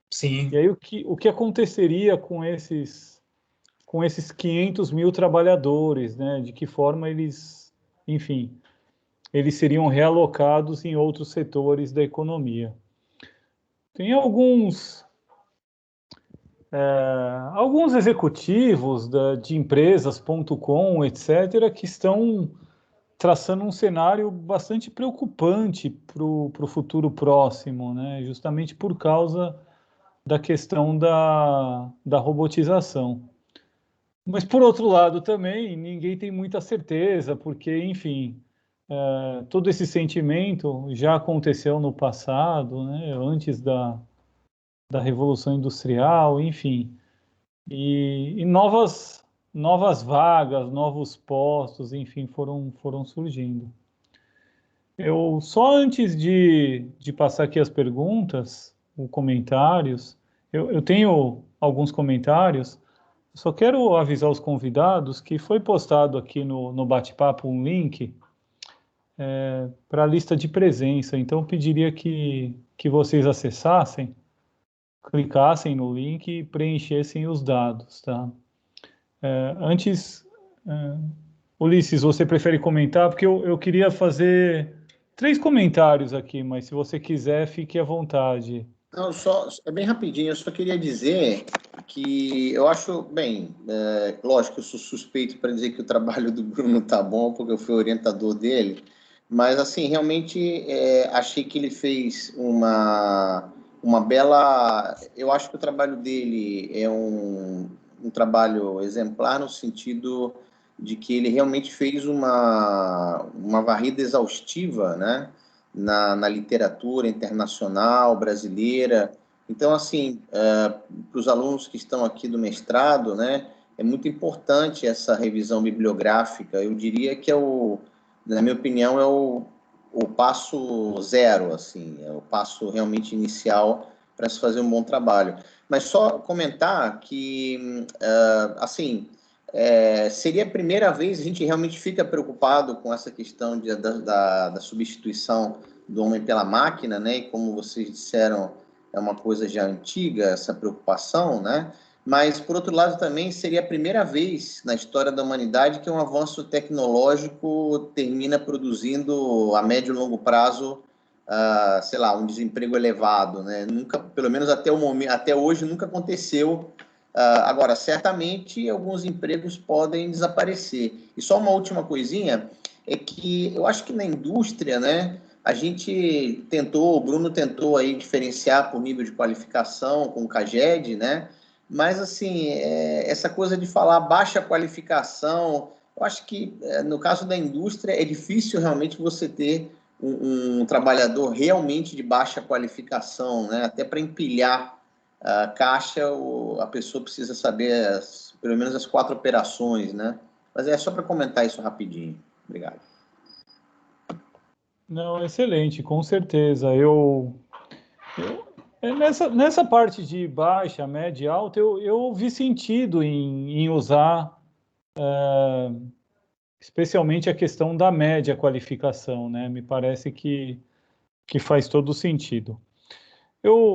E Sim, aí o que aconteceria com esses 500 mil trabalhadores, né? De que forma eles, enfim, eles seriam realocados em outros setores da economia. Tem alguns executivos de empresas.com, etc., que estão traçando um cenário bastante preocupante para o futuro próximo, né? Justamente por causa da questão da robotização. Mas, por outro lado, também, ninguém tem muita certeza, porque, enfim, todo esse sentimento já aconteceu no passado, né? Antes da Revolução Industrial, enfim. E novas vagas, novos postos, enfim, foram surgindo. Eu só antes de passar aqui as perguntas, os comentários, eu tenho alguns comentários. Só quero avisar os convidados que foi postado aqui no bate-papo um link para a lista de presença. Então, eu pediria que vocês acessassem, clicassem no link e preenchessem os dados, tá? Antes, Ulisses, você prefere comentar? Porque eu queria fazer três comentários aqui, mas se você quiser, fique à vontade. Não, só, é bem rapidinho, eu só queria dizer que eu acho, bem, lógico, eu sou suspeito para dizer que o trabalho do Bruno tá bom, porque eu fui orientador dele, mas, assim, realmente achei que ele fez uma bela... Eu acho que o trabalho dele é um trabalho exemplar no sentido de que ele realmente fez uma varrida exaustiva, né? Na literatura internacional, brasileira. Então, assim, para os alunos que estão aqui do mestrado, né, é muito importante essa revisão bibliográfica. Eu diria que na minha opinião, é o passo zero, assim, é o passo realmente inicial para se fazer um bom trabalho. Mas só comentar que, assim, seria a primeira vez, a gente realmente fica preocupado com essa questão da substituição do homem pela máquina, né? E como vocês disseram, é uma coisa já antiga, essa preocupação, né? Mas, por outro lado, também seria a primeira vez na história da humanidade que um avanço tecnológico termina produzindo, a médio e longo prazo, sei lá, um desemprego elevado, né? Nunca, pelo menos até o momento, até hoje, nunca aconteceu. Agora, certamente, alguns empregos podem desaparecer. E só uma última coisinha, é que eu acho que na indústria, né, a gente tentou, o Bruno tentou aí diferenciar por nível de qualificação com o CAGED, né? Mas, assim, essa coisa de falar baixa qualificação, eu acho que, no caso da indústria, é difícil realmente você ter um trabalhador realmente de baixa qualificação, né? Até para empilhar a caixa, a pessoa precisa saber pelo menos as 4 operações, né? Mas é só para comentar isso rapidinho. Obrigado. Não, excelente, com certeza. Nessa parte de baixa, média e alta, eu vi sentido em usar especialmente a questão da média qualificação, né? Me parece que faz todo sentido.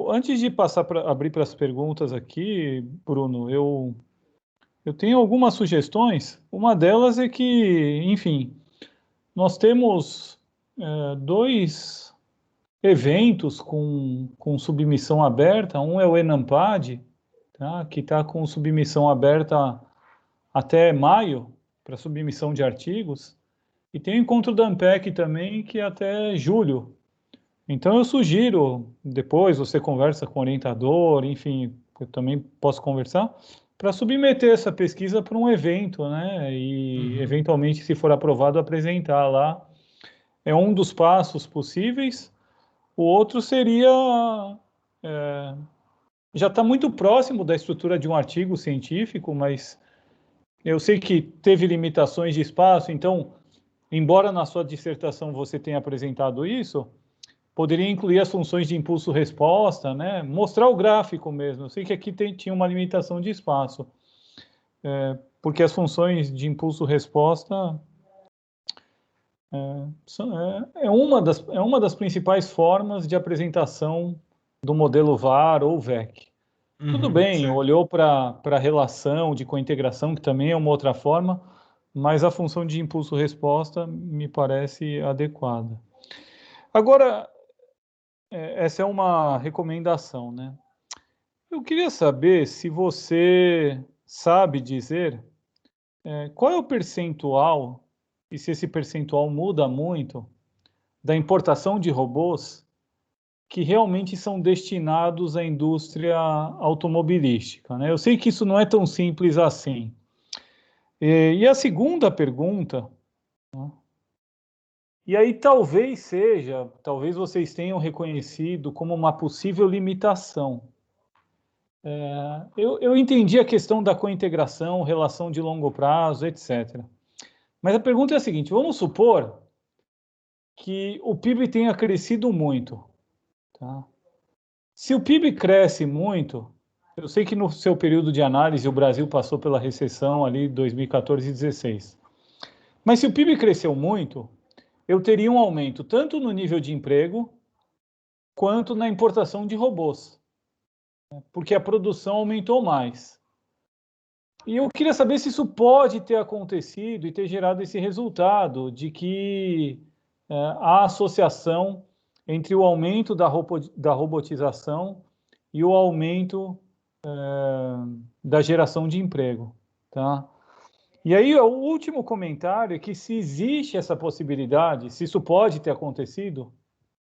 Antes de passar para abrir para as perguntas aqui, Bruno, eu tenho algumas sugestões. Uma delas é que, enfim, nós temos dois eventos com submissão aberta. Um é o Enampad, tá? Que está com submissão aberta até maio para submissão de artigos. E tem o encontro da Ampec também, que é até julho. Então eu sugiro, depois você conversa com o orientador, enfim, eu também posso conversar, para submeter essa pesquisa para um evento, né? E eventualmente, se for aprovado, apresentar lá. É um dos passos possíveis. O outro seria já está muito próximo da estrutura de um artigo científico, mas eu sei que teve limitações de espaço, então, embora na sua dissertação você tenha apresentado isso, poderia incluir as funções de impulso-resposta, né? Mostrar o gráfico mesmo. Eu sei que aqui tinha uma limitação de espaço, porque as funções de impulso-resposta é uma das principais formas de apresentação do modelo VAR ou VEC. Tudo bem, certo. olhou para a relação de cointegração, que também é uma outra forma, mas a função de impulso-resposta me parece adequada. Agora, essa é uma recomendação, né? Eu queria saber se você sabe dizer qual é o percentual, e se esse percentual muda muito, da importação de robôs que realmente são destinados à indústria automobilística, né? Eu sei que isso não é tão simples assim. E a segunda pergunta, né? E aí talvez vocês tenham reconhecido como uma possível limitação. Eu entendi a questão da cointegração, relação de longo prazo, etc. Mas a pergunta é a seguinte: vamos supor que o PIB tenha crescido muito, tá? Se o PIB cresce muito, eu sei que no seu período de análise o Brasil passou pela recessão ali 2014 e 2016. Mas se o PIB cresceu muito, eu teria um aumento tanto no nível de emprego quanto na importação de robôs, porque a produção aumentou mais. E eu queria saber se isso pode ter acontecido e ter gerado esse resultado de que há associação entre o aumento da robotização e o aumento da geração de emprego, tá? E aí o último comentário é que se existe essa possibilidade, se isso pode ter acontecido,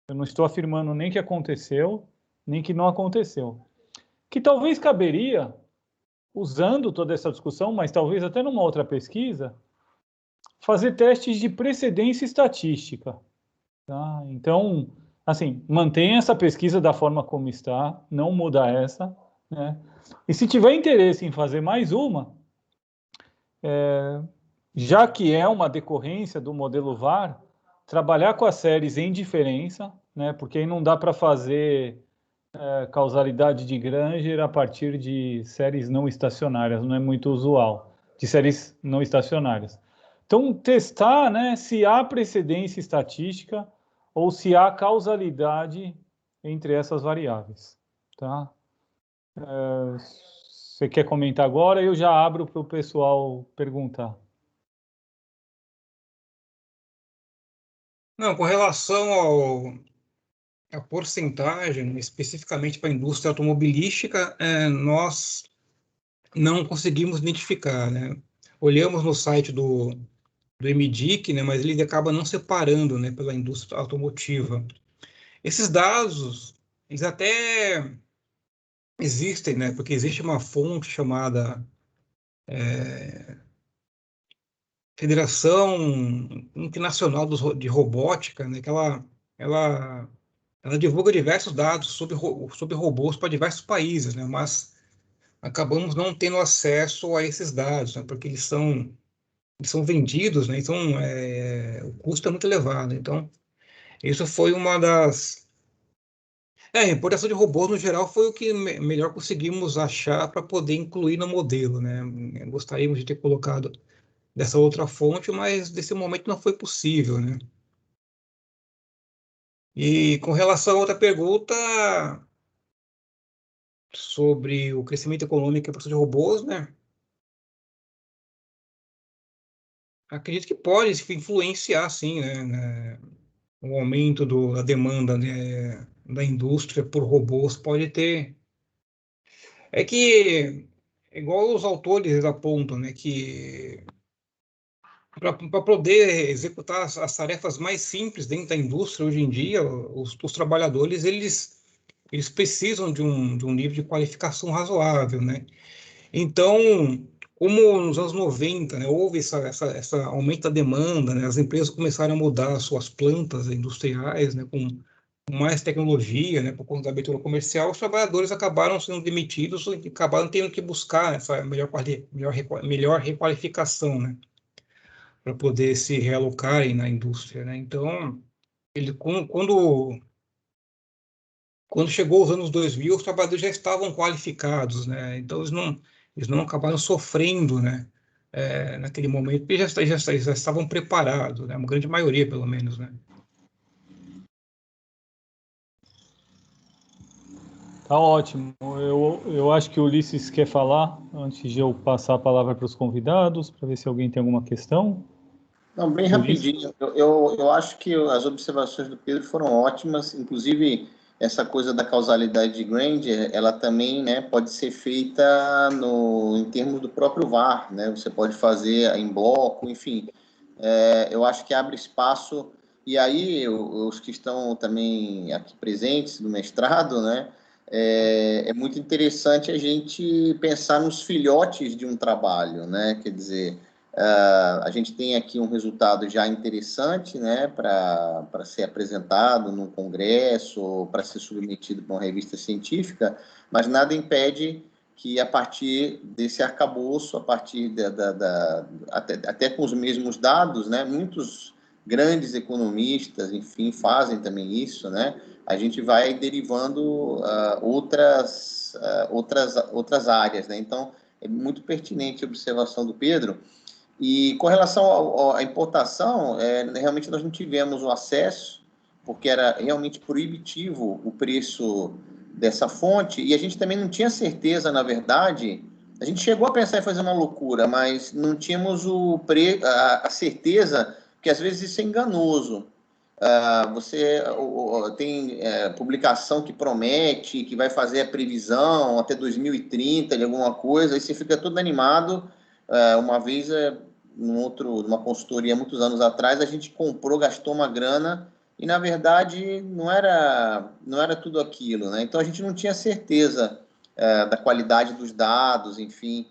eu não estou afirmando nem que aconteceu, nem que não aconteceu, que talvez caberia, usando toda essa discussão, mas talvez até numa outra pesquisa, fazer testes de precedência estatística, tá? Então, assim, mantenha essa pesquisa da forma como está, não muda essa, né? E se tiver interesse em fazer mais uma, já que é uma decorrência do modelo VAR, trabalhar com as séries em diferença, né? Porque aí não dá para fazer causalidade de Granger a partir de séries não estacionárias, não é muito usual, de séries não estacionárias. Então, testar, né, se há precedência estatística ou se há causalidade entre essas variáveis, tá? Você quer comentar agora? Eu já abro para o pessoal perguntar. Não, com relação à porcentagem, especificamente para a indústria automobilística, nós não conseguimos identificar, né? Olhamos no site do MDIC, né, mas ele acaba não separando, né, pela indústria automotiva. Esses dados, eles até existem, né, porque existe uma fonte chamada Federação Internacional de Robótica, né, que ela, ela divulga diversos dados sobre robôs para diversos países, né, mas acabamos não tendo acesso a esses dados, né, porque eles são vendidos, né, então o custo é muito elevado. Então, isso foi uma das... a importação de robôs, no geral, foi o que melhor conseguimos achar para poder incluir no modelo, né? Gostaríamos de ter colocado dessa outra fonte, mas nesse momento não foi possível, né? E com relação a outra pergunta sobre o crescimento econômico e a produção de robôs, né? Acredito que pode influenciar, sim, né? O aumento da demanda, né, da indústria por robôs pode ter. É que, igual os autores apontam, né, que para poder executar as tarefas mais simples dentro da indústria hoje em dia, os trabalhadores eles precisam de um nível de qualificação razoável, né? Então, como nos anos 90, né, houve essa aumento da demanda, né, as empresas começaram a mudar suas plantas industriais, né, com mais tecnologia, né, por conta da abertura comercial, os trabalhadores acabaram sendo demitidos e acabaram tendo que buscar essa melhor requalificação, né, para poder se realocarem na indústria, né? Então, quando chegou os anos 2000, os trabalhadores já estavam qualificados, né? Então, eles não acabaram sofrendo, né, naquele momento, porque já estavam preparados, né? Uma grande maioria, pelo menos, né? Tá ótimo. Eu acho que o Ulisses quer falar antes de eu passar a palavra para os convidados, para ver se alguém tem alguma questão. Não, bem Ulisses? rapidinho. Eu acho que as observações do Pedro foram ótimas, inclusive essa coisa da causalidade de Granger, ela também, né, pode ser feita em termos do próprio VAR, né? Você pode fazer em bloco, enfim. Eu acho que abre espaço. E aí, os que estão também aqui presentes do mestrado, né? É muito interessante a gente pensar nos filhotes de um trabalho, né? Quer dizer, a gente tem aqui um resultado já interessante, né, para ser apresentado num congresso, para ser submetido para uma revista científica, mas nada impede que, a partir desse arcabouço, a partir até com os mesmos dados, né, muitos grandes economistas, enfim, fazem também isso, né, a gente vai derivando outras áreas, né, então é muito pertinente a observação do Pedro. E com relação à importação, realmente nós não tivemos o acesso, porque era realmente proibitivo o preço dessa fonte, e a gente também não tinha certeza, na verdade, a gente chegou a pensar em fazer uma loucura, mas não tínhamos a certeza, que às vezes isso é enganoso. Você tem publicação que promete, que vai fazer a previsão até 2030 de alguma coisa, aí você fica todo animado. Uma vez, numa consultoria, muitos anos atrás, a gente comprou, gastou uma grana, e na verdade não era tudo aquilo, né? Então a gente não tinha certeza da qualidade dos dados, enfim,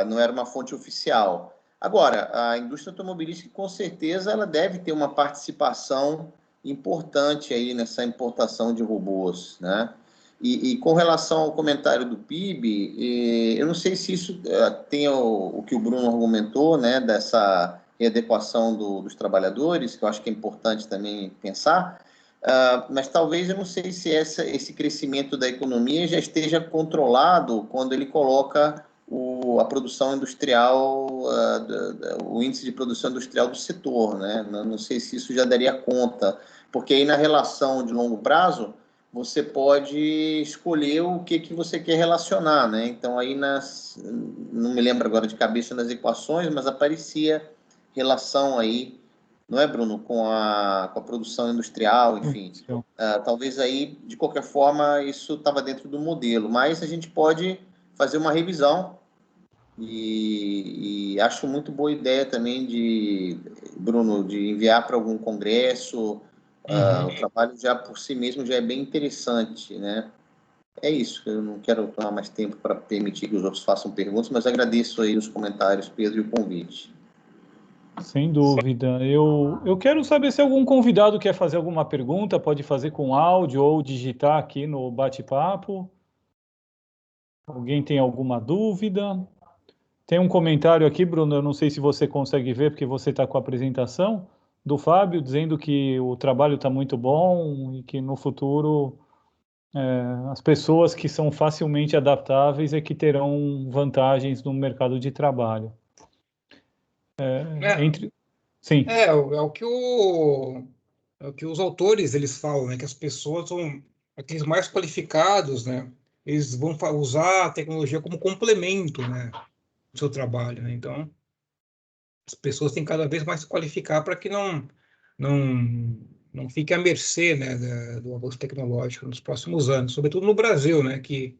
não era uma fonte oficial. Agora, a indústria automobilística, com certeza, ela deve ter uma participação importante aí nessa importação de robôs, né? E com relação ao comentário do PIB, eu não sei se isso tem o que o Bruno argumentou, né, dessa readequação dos trabalhadores, que eu acho que é importante também pensar, mas talvez eu não sei se esse crescimento da economia já esteja controlado quando ele coloca a produção industrial, o índice de produção industrial do setor, né? Não sei se isso já daria conta, porque aí na relação de longo prazo você pode escolher o que você quer relacionar, né? Então aí não me lembro agora de cabeça nas equações, mas aparecia relação aí, não é, Bruno, com a produção industrial, enfim. Talvez aí, de qualquer forma, isso estava dentro do modelo, mas a gente pode fazer uma revisão e acho muito boa ideia também, Bruno, de enviar para algum congresso. O trabalho já por si mesmo já é bem interessante, né? É isso, eu não quero tomar mais tempo para permitir que os outros façam perguntas, mas agradeço aí os comentários, Pedro, e o convite. Sem dúvida. Eu quero saber se algum convidado quer fazer alguma pergunta, pode fazer com áudio ou digitar aqui no bate-papo. Alguém tem alguma dúvida? Tem um comentário aqui, Bruno, eu não sei se você consegue ver, porque você está com a apresentação, do Fábio, dizendo que o trabalho está muito bom e que no futuro as pessoas que são facilmente adaptáveis é que terão vantagens no mercado de trabalho. Sim. É o que os autores eles falam, né? Que as pessoas são aqueles mais qualificados, né? Eles vão usar a tecnologia como complemento, né, do seu trabalho, né? Então, as pessoas têm cada vez mais se qualificar para que não fique à mercê, né, do avanço tecnológico nos próximos anos, sobretudo no Brasil, né? Que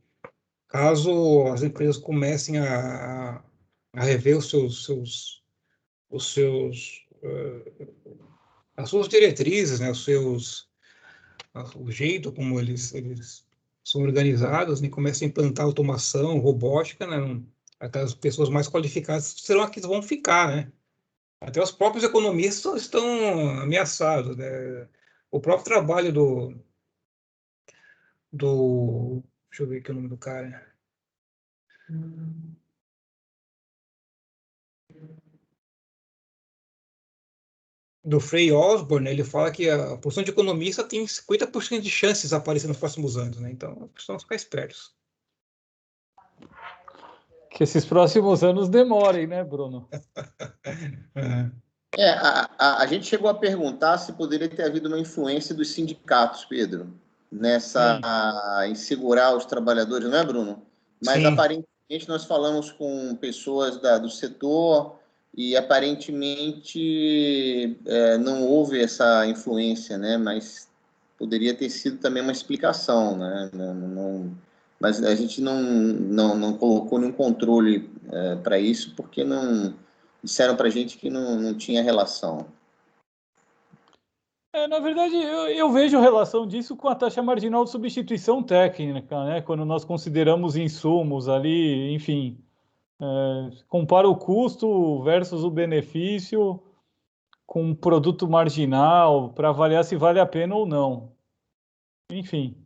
caso as empresas comecem a rever os seus as suas diretrizes, né, o jeito como eles são organizados, né, começam a implantar automação, robótica, né, aquelas pessoas mais qualificadas serão as que vão ficar, né? Até os próprios economistas estão ameaçados, né? o próprio trabalho deixa eu ver aqui o nome do cara. Do Frei Osborne, ele fala que a posição de economista tem 50% de chances de aparecer nos próximos anos, né? Então, precisamos ficar espertos. Que esses próximos anos demorem, né, Bruno? A gente chegou a perguntar se poderia ter havido uma influência dos sindicatos, Pedro, em segurar os trabalhadores, não é, Bruno? Mas Sim. Aparentemente nós falamos com pessoas do setor e aparentemente não houve essa influência, né? Mas poderia ter sido também uma explicação, né? Mas a gente não colocou nenhum controle para isso, porque não disseram para a gente que não tinha relação. Na verdade, eu vejo relação disso com a taxa marginal de substituição técnica, né? Quando nós consideramos insumos ali, enfim, compara o custo versus o benefício com um produto marginal para avaliar se vale a pena ou não. Enfim.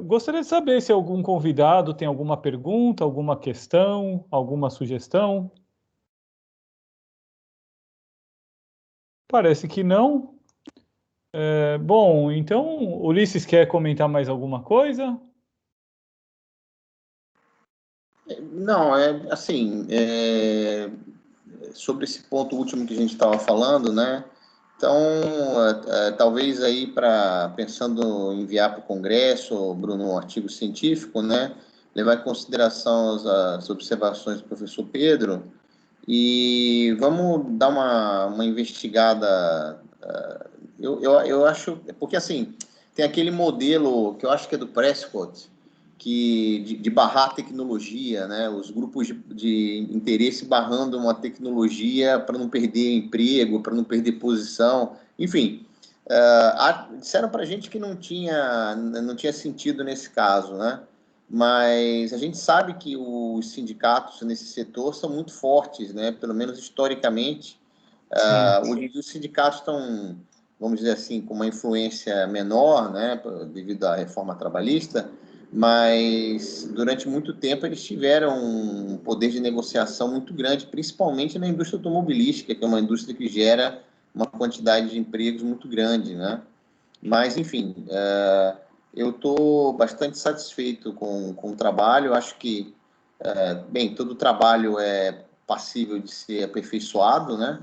Gostaria de saber se algum convidado tem alguma pergunta, alguma questão, alguma sugestão. Parece que não. Bom, então, Ulisses quer comentar mais alguma coisa? Não, assim, sobre esse ponto último que a gente estava falando, né? Então, talvez aí pensando em enviar para o Congresso, Bruno, um artigo científico, né? Levar em consideração as observações do professor Pedro e vamos dar uma investigada. Eu acho, porque assim, tem aquele modelo que eu acho que é do Prescott, de barrar a tecnologia, né? Os grupos de interesse barrando uma tecnologia para não perder emprego, para não perder posição, enfim. Disseram para a gente que não tinha sentido nesse caso, né? Mas a gente sabe que os sindicatos nesse setor são muito fortes, né? Pelo menos historicamente. Hoje em dia os sindicatos estão, vamos dizer assim, com uma influência menor, né? Devido à reforma trabalhista, mas durante muito tempo eles tiveram um poder de negociação muito grande, principalmente na indústria automobilística, que é uma indústria que gera uma quantidade de empregos muito grande, né? Mas, enfim, eu estou bastante satisfeito com o trabalho. Acho que, bem, todo trabalho é passível de ser aperfeiçoado, né?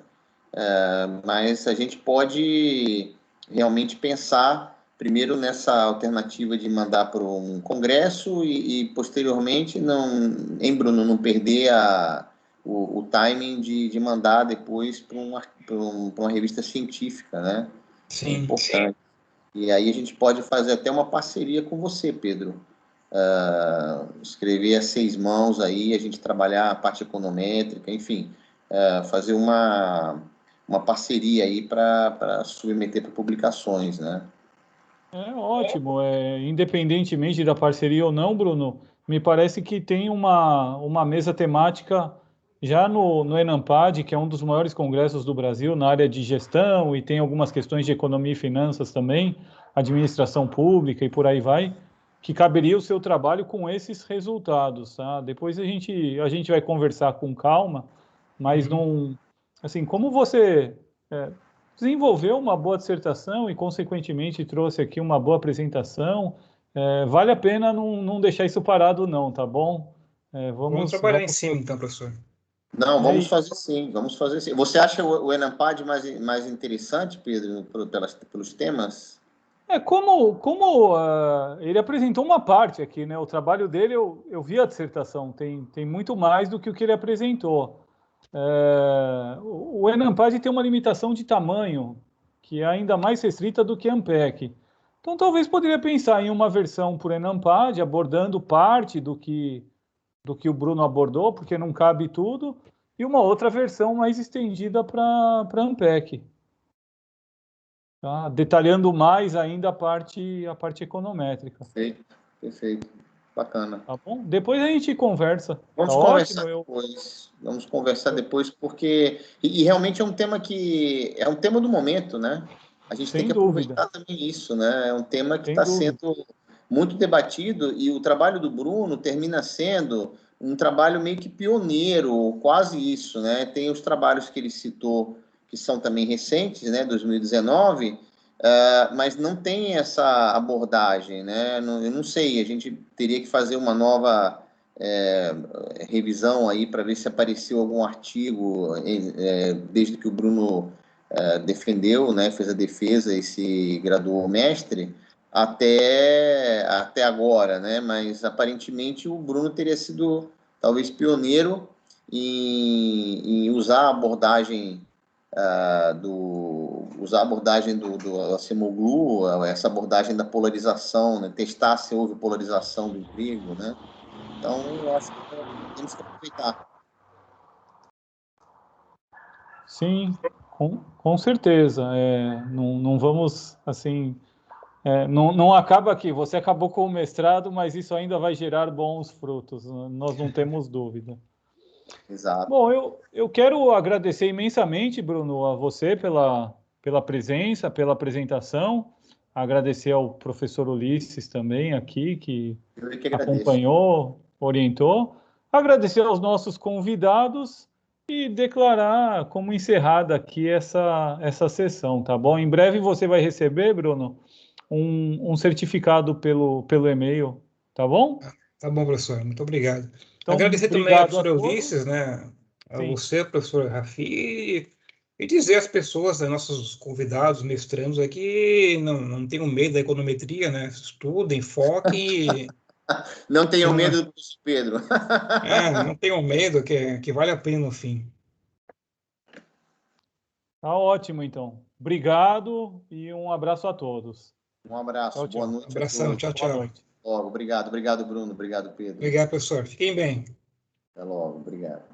Mas a gente pode realmente pensar primeiro nessa alternativa de mandar para um congresso e posteriormente, Bruno, não perder o timing de mandar depois para uma revista científica, né? É Sim. importante. E aí a gente pode fazer até uma parceria com você, Pedro. Escrever a 6 mãos aí, a gente trabalhar a parte econométrica, enfim, fazer uma parceria aí para submeter para publicações, né? Ótimo. Independentemente da parceria ou não, Bruno, me parece que tem uma mesa temática já no Enampad, que é um dos maiores congressos do Brasil na área de gestão e tem algumas questões de economia e finanças também, administração pública e por aí vai, que caberia o seu trabalho com esses resultados, tá? Depois a gente vai conversar com calma, mas não, assim, como você desenvolveu uma boa dissertação e, consequentemente, trouxe aqui uma boa apresentação. Vale a pena não deixar isso parado, não, tá bom? Vamos trabalhar em cima, então, professor. Não, vamos fazer sim, vamos fazer sim. Você acha o Enampad mais interessante, Pedro, pelos temas? Como ele apresentou uma parte aqui, né? O trabalho dele, eu vi a dissertação, tem muito mais do que o que ele apresentou. O Enampad tem uma limitação de tamanho que é ainda mais restrita do que a Ampec. Então, talvez poderia pensar em uma versão por Enampad, abordando parte do que o Bruno abordou, porque não cabe tudo, e uma outra versão mais estendida para a Ampec, tá? Detalhando mais ainda a parte econométrica. Perfeito, perfeito. bacana. Tá bom? Depois a gente conversa. Vamos Tá conversar ótimo? depois. Vamos conversar depois, porque. E realmente é um tema que. É um tema do momento, né? A gente tem Sem que dúvida, aproveitar também isso, né? É um tema que sem está dúvida. sendo muito debatido e o trabalho do Bruno termina sendo um trabalho meio que pioneiro, quase isso, né? Tem os trabalhos que ele citou, que são também recentes, né? 2019. Mas não tem essa abordagem, né? Eu não sei, a gente teria que fazer uma nova revisão aí para ver se apareceu algum artigo desde que o Bruno defendeu, né? Fez a defesa e se graduou mestre até agora, né? Mas aparentemente o Bruno teria sido talvez pioneiro em usar a abordagem usar a abordagem do Acemoglu, essa abordagem da polarização, né? Testar se houve polarização do emprego, né? Então, eu acho que temos que aproveitar. Sim, com certeza. Não vamos, assim, não acaba aqui. Você acabou com o mestrado, mas isso ainda vai gerar bons frutos, nós não temos dúvida. Exato. Bom, eu quero agradecer imensamente, Bruno, a você pela presença, pela apresentação. Agradecer ao professor Ulisses também aqui, que Eu que agradeço. acompanhou, orientou. Agradecer aos nossos convidados e declarar como encerrada aqui essa sessão, tá bom? Em breve você vai receber, Bruno, um certificado pelo e-mail, tá bom? Tá bom, professor. Muito obrigado. Então, Agradecer também ao obrigado a professor Ulisses, todos. né? A Sim. você, professor Rafi, e dizer às pessoas, né, nossos convidados, mestrandos aqui, não tenham medo da econometria, né? Estudem, foquem. Não tenham Não, medo do Pedro. não tenham medo, que vale a pena no fim. Tá ótimo, então. Obrigado e um abraço a todos. Um abraço, Tchau, boa tchau. noite a Abração, todos. tchau, Boa tchau. noite. Logo, obrigado, Bruno, obrigado, Pedro. Obrigado, professor. Fiquem bem. Até logo, obrigado.